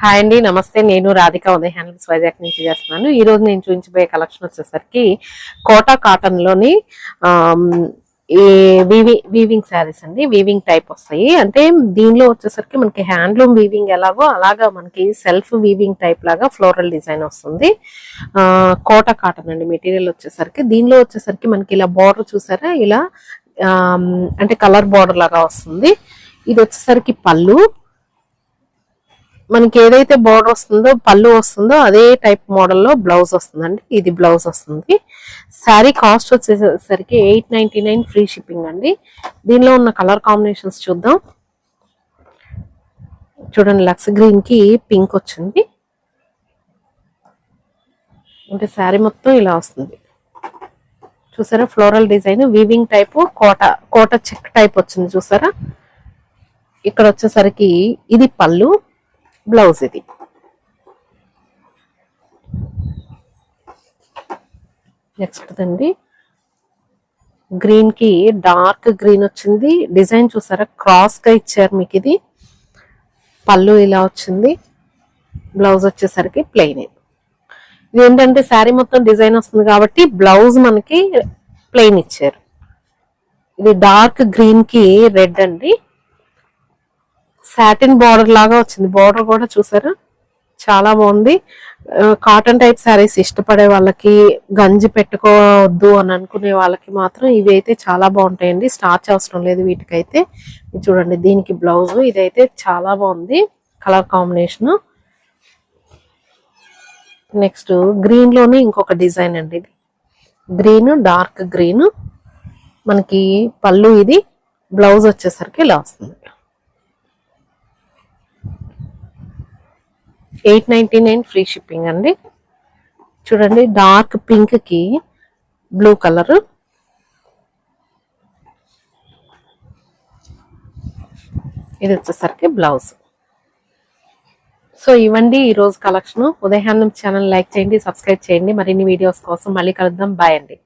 Hi అండి, నమస్తే. నేను రాధిక ఉదయ్ హ్యాండ్లూమ్స్ వైజాగ్ నుంచి చేస్తున్నాను. ఈ రోజు నేను చూపించబోయే కలెక్షన్ వచ్చేసరికి కోటా కాటన్ లోని ఈ వీవింగ్ శారీస్ అండి. వీవింగ్ టైప్ వస్తాయి. అంటే దీనిలో వచ్చేసరికి మనకి హ్యాండ్లూమ్ వీవింగ్ ఎలాగో అలాగా మనకి సెల్ఫ్ వీవింగ్ టైప్ లాగా ఫ్లోరల్ డిజైన్ వస్తుంది. కోటా కాటన్ అండి మెటీరియల్ వచ్చేసరికి. దీనిలో వచ్చేసరికి మనకి ఇలా బార్డర్ చూసారా, ఇలా అంటే కలర్ బార్డర్ లాగా వస్తుంది. ఇది వచ్చేసరికి పళ్ళు, మనకి ఏదైతే బార్డర్ వస్తుందో పళ్ళు వస్తుందో అదే టైప్ మోడల్లో బ్లౌజ్ వస్తుందండి. ఇది బ్లౌజ్ వస్తుంది. శారీ కాస్ట్ వచ్చేసరికి 899 ఫ్రీ షిప్పింగ్ అండి. దీనిలో ఉన్న కలర్ కాంబినేషన్స్ చూద్దాం. చూడండి, లక్స్ గ్రీన్ కి పింక్ వచ్చింది. అంటే శారీ మొత్తం ఇలా వస్తుంది. చూసారా, ఫ్లోరల్ డిజైన్ వీవింగ్ టైప్ కోట చెక్ టైప్ వచ్చింది. చూసారా, ఇక్కడ వచ్చేసరికి ఇది పళ్ళు, బ్లౌజ్ ఇది. నెక్స్ట్ అండి, గ్రీన్ కి డార్క్ గ్రీన్ వచ్చింది. డిజైన్ చూసారా, క్రాస్ గా ఇచ్చారు మీకు. ఇది పళ్ళు ఇలా వచ్చింది, బ్లౌజ్ వచ్చేసరికి ప్లెయిన్. ఇది ఏంటంటే శారీ మొత్తం డిజైన్ వస్తుంది కాబట్టి బ్లౌజ్ మనకి ప్లెయిన్ ఇచ్చారు. ఇది డార్క్ గ్రీన్ కి రెడ్ అండి. సాటిన్ బార్డర్ లాగా వచ్చింది. బార్డర్ కూడా చూసారా, చాలా బాగుంది. కాటన్ టైప్ శారీస్ ఇష్టపడే వాళ్ళకి, గంజి పెట్టుకోవద్దు అని అనుకునే వాళ్ళకి మాత్రం ఇవి అయితే చాలా బాగుంటాయండి. స్టార్చ్ అవసరం లేదు వీటికైతే. చూడండి, దీనికి బ్లౌజ్. ఇదైతే చాలా బాగుంది కలర్ కాంబినేషన్. నెక్స్ట్ గ్రీన్ లోనే ఇంకొక డిజైన్ అండి. ఇది గ్రీన్, డార్క్ గ్రీన్. మనకి పళ్ళు ఇది, బ్లౌజ్ వచ్చేసరికి ఇలా వస్తుంది. 899 ఫ్రీ షిప్పింగ్ అండి. చూడండి, డార్క్ పింక్ కి బ్లూ కలర్. ఇది వచ్చేసరికి బ్లౌజ్. సో ఇవ్వండి ఈరోజు collection. Uday handlooms channel like చేయండి, సబ్స్క్రైబ్ చేయండి. మరిన్ని వీడియోస్ కోసం మళ్ళీ కలుద్దాం. బాయ్ అండి.